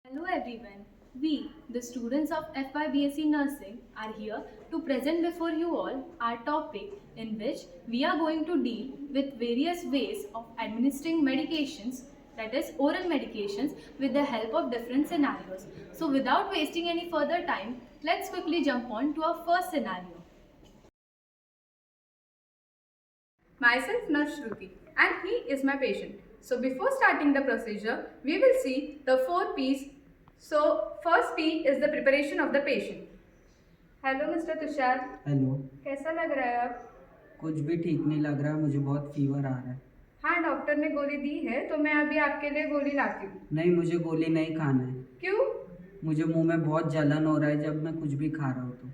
Hello everyone. We, the students of FYBSc Nursing, are here to present before you all our topic in which we are going to deal with various ways of administering medications, that is oral medications, with the help of different scenarios. So without wasting any further time, let's quickly jump on to our first scenario. Myself Nurse Shruti and he is my patient. So before starting the procedure, we will see the 4 P's. So first P is the preparation of the patient. Hello mister Tushar, hello. कैसा लग रहा है आप? कुछ भी ठीक नहीं लग रहा है, मुझे बहुत फीवर आ रहा है। हाँ, डॉक्टर ने गोली दी है तो मैं अभी आपके लिए गोली लाती हूँ। नहीं, मुझे गोली नहीं खाना है। क्यों? मुझे मुंह में बहुत जलन हो रहा है जब मैं कुछ भी खा रहा हूँ तो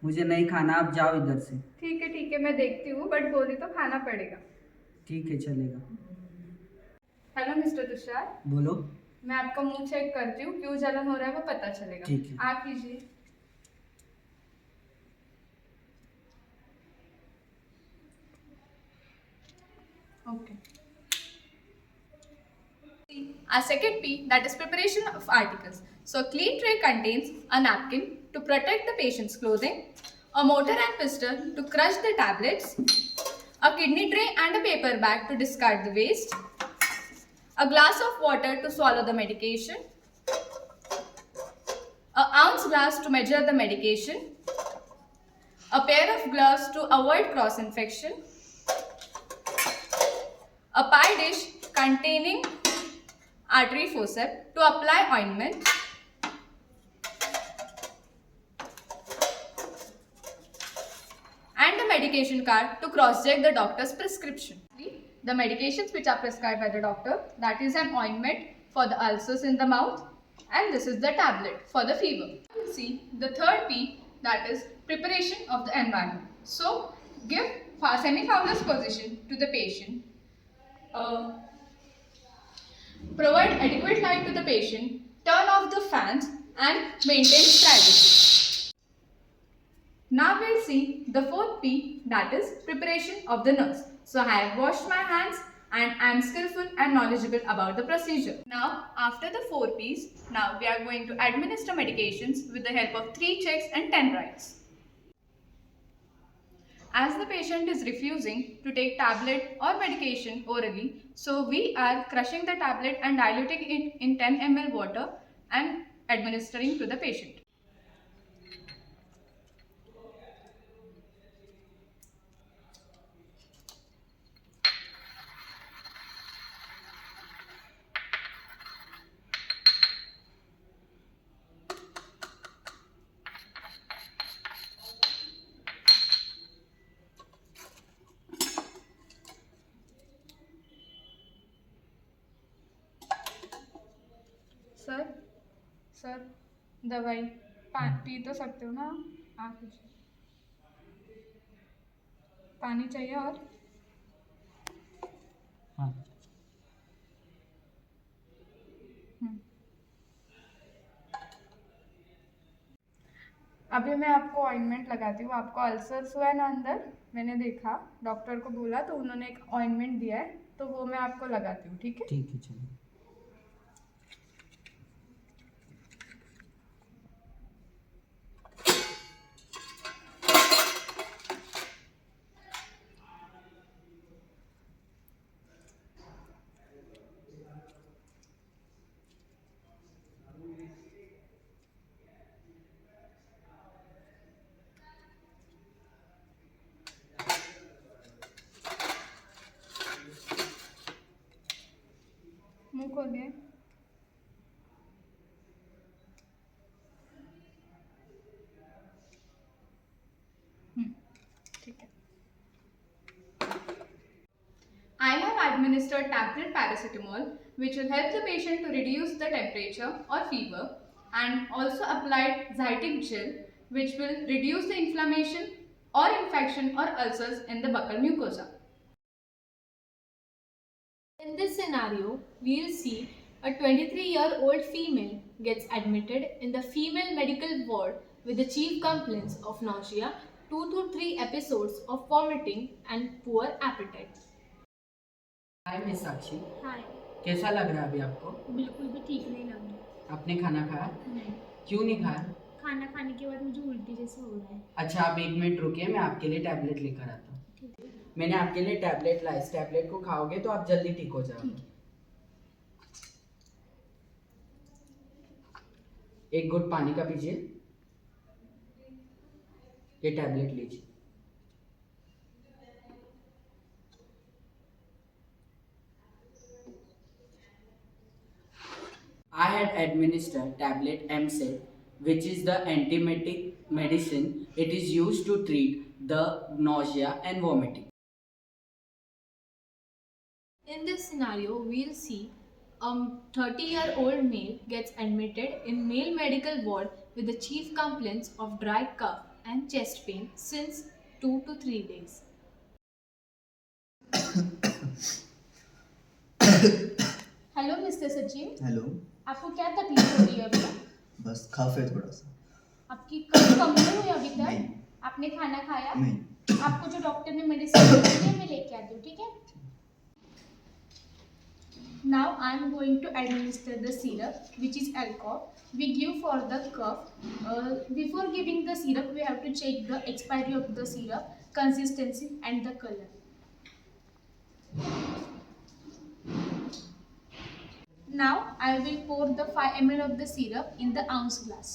मुझे नहीं खाना, आप जाओ इधर से। ठीक है, मैं देखती हूँ, बट गोली तो खाना पड़ेगा। ठीक है, चलेगा। हेलो मिस्टर तुषार, बोलो। मैं आपका मुंह चेक करती हूँ, क्यों जलन हो रहा है वो पता चलेगा। ठीक है। आप कीजिए। Okay. Our second P, that is preparation of articles. So a clean tray contains a napkin to protect the patient's clothing, a mortar and pestle to crush the tablets, a kidney tray and a paper bag to discard the waste, a glass of water to swallow the medication, an ounce glass to measure the medication, a pair of gloves to avoid cross infection, a pie dish containing artery forceps to apply ointment, and a medication card to cross-check the doctor's prescription. The medications which are prescribed by the doctor, that is an ointment for the ulcers in the mouth, and this is the tablet for the fever. You will see the third P, that is preparation of the environment. So give semi-fowler's position to the patient. Provide adequate light to the patient, turn off the fans and maintain privacy. Now we'll see the fourth P, that is preparation of the nurse. So I have washed my hands and I am skillful and knowledgeable about the procedure. Now after the 4 P's, now we are going to administer medications with the help of 3 checks and 10 writes. As the patient is refusing to take tablet or medication orally, so we are crushing the tablet and diluting it in 10 ml water and administering to the patient. Sir दवाई P तो सकते हो ना आप? पानी चाहिए और? हाँ। अभी मैं आपको ऑइंटमेंट लगाती हूँ। आपको अल्सर्स हुआ है ना अंदर? मैंने देखा, डॉक्टर को बोला तो उन्होंने एक ऑइंटमेंट दिया है, तो वो मैं आपको लगाती हूँ। ठीक है? ठीक है, चलो। मुंह खोलिए। ठीक है। I have administered tablet paracetamol, which will help the patient to reduce the temperature or fever, and also applied Zytic gel, which will reduce the inflammation or infection or ulcers in the buccal mucosa. In this scenario, we'll see a 23-year-old female gets admitted in the female medical ward with the chief complaints of nausea, 2 to 3 episodes of vomiting and poor appetite. Hi miss Sakshi, hi. कैसा लग रहा है अभी आपको? बिल्कुल भी ठीक नहीं लग रहा। आपने खाना खाया? नहीं, क्यों नहीं खाया? खाना खाने के बाद मुझे उल्टी जैसा हो रहा है। अच्छा, आप 1 मिनट रुकिए, मैं आपके लिए टैबलेट लेकर आता हूँ। मैंने आपके लिए टैबलेट ला, इस टैबलेट को खाओगे तो आप जल्दी ठीक हो जाओगे। एक घुट पानी का पीजिए, ये टैबलेट लीजिए। I had administered tablet MSET, which is the antiemetic medicine. It is used to treat the nausea and vomiting. In this scenario, we'll see a 30-year-old male gets admitted in male medical ward with the chief complaints of dry cough and chest pain since 2 to 3 days. Hello mister Sachin, hello. आपको क्या तकलीफ हो रही है अभी? बस काफ़ है थोड़ा सा। आपकी कभी कम नहीं हुई अभी तक? नहीं। आपने खाना खाया? नहीं। आपको जो डॉक्टर ने मेडिसिन दी है मैं लेके आती हूँ, ठीक है? Now I am going to administer the syrup which is alcohol. We give for the cough. Before giving the syrup, we have to check the expiry of the syrup, consistency and the color. Now I will pour the 5 ml of the syrup in the ounce glass.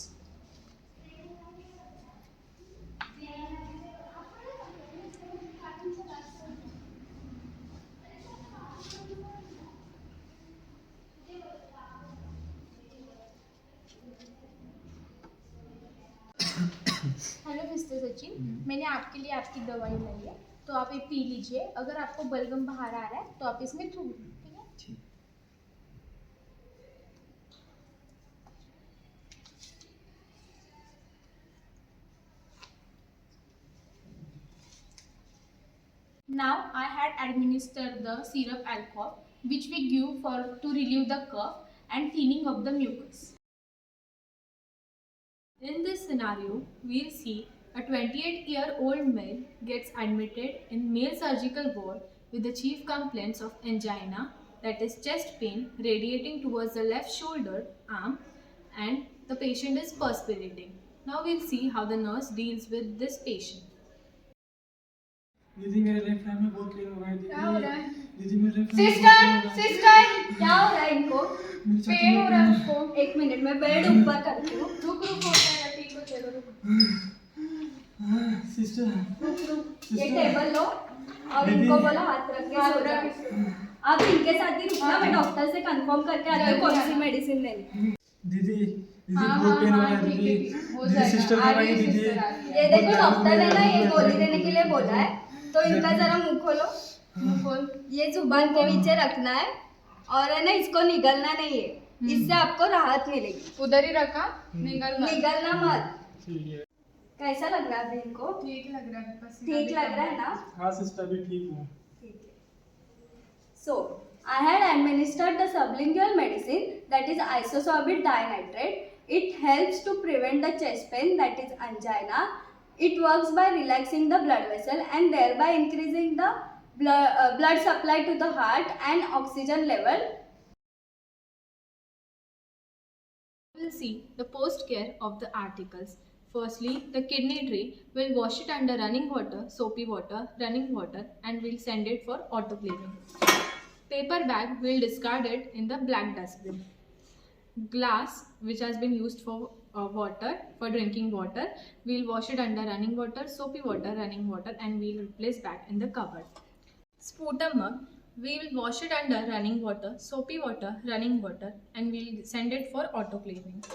Hello mister Sachin, मैंने आपके लिए आपकी दवाई लाई है, तो आप ये P लीजिए। अगर आपको बलगम बाहर आ रहा है तो आप इसमें थूक दीजिए, ठीक है? ठीक। Now I had administered the syrup alcohol which we give for to relieve the cough and thinning of the mucus. In this scenario, we'll see a 28-year-old male gets admitted in male surgical ward with the chief complaints of angina, that is chest pain radiating towards the left shoulder, arm, and the patient is perspirating. Now we'll see how the nurse deals with this patient. दीदी मेरे left hand में बहुत pen हो रहा है। क्या हो रहा है? दीदी मेरे लेफ्ट सिस्टर, सिस्टर, क्या हो रहा है इनको? पेन हो रहा है उसको। एक मिनट में बेड ऊपर करती हूँ। रुक रुक, हो जाएगा, ठीक हो जाएगा, रुक। सिस्टर ये टेबल लो और दीदी। इनको बोलो हाथ रख के हाथ सो रख जाओ। आप इनके साथ ही रुकना, मैं डॉक्टर से कंफर्म करके आती हूँ कौन सी मेडिसिन लेनी। दीदी दीदी हाँ, बहुत हाँ, पेन हो हाँ, रहा है ठीक दीदी। है, ठीक है, हो दीदी जाएगा। सिस्टर आ कब रही आई है, दीदी? सिस्टर आ रही है। ये देखो डॉक्टर ने ना ये गोली देने के लिए बोला है, तो इनका जरा मुंह खोलो। मुंह खोल। ये जुबान के नीचे रखना है और है ना इसको निगलना नहीं है, इससे आपको राहत मिलेगी। उधर ही रखा, निकल मत। निगलना मत। ठीक है। कैसा लग रहा है अभी इनको? ठीक लग रहा है, बस ठीक लग रहा है ना? हाँ सिस्टर अभी ठीक हूँ। So, I had administered the sublingual medicine that is isosorbate dinitrate. It helps to prevent the chest pain that is angina. It works by relaxing the blood vessel and thereby increasing the blood supply to the heart and oxygen level. We'll see the post-care of the articles. Firstly, the kidney tray, we'll wash it under running water, soapy water, running water, and we'll send it for autoclaving. Paper bag, we'll discard it in the black dustbin. Glass, which has been used for water, for drinking water, we'll wash it under running water, soapy water, running water, and we'll replace back in the cupboard. Sputum mug, we will wash it under running water, soapy water, running water, and we'll send it for autoclaving.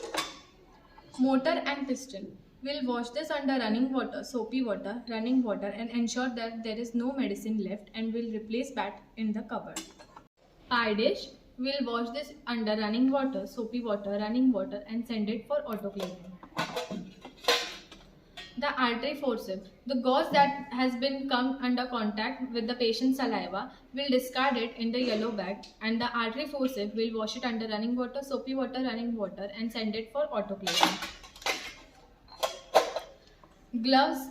Mortar and piston, we'll wash this under running water, soapy water, running water, and ensure that there is no medicine left, and we'll replace back in the cupboard. Pie dish, we'll wash this under running water, soapy water, running water, and send it for autoclaving. The artery forceps, the gauze that has been come under contact with the patient's saliva, we'll discard it in the yellow bag, and the artery forceps, we'll wash it under running water, soapy water, running water, and send it for autoclaving. Gloves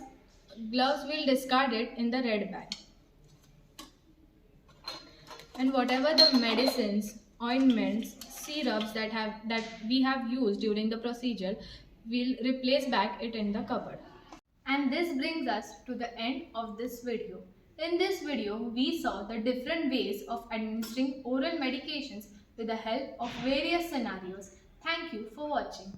we'll discard it in the red bag. And whatever the medicines, ointments, syrups that we have used during the procedure, we'll replace back it in the cupboard. And this brings us to the end of this video. In this video, we saw the different ways of administering oral medications with the help of various scenarios. Thank you for watching.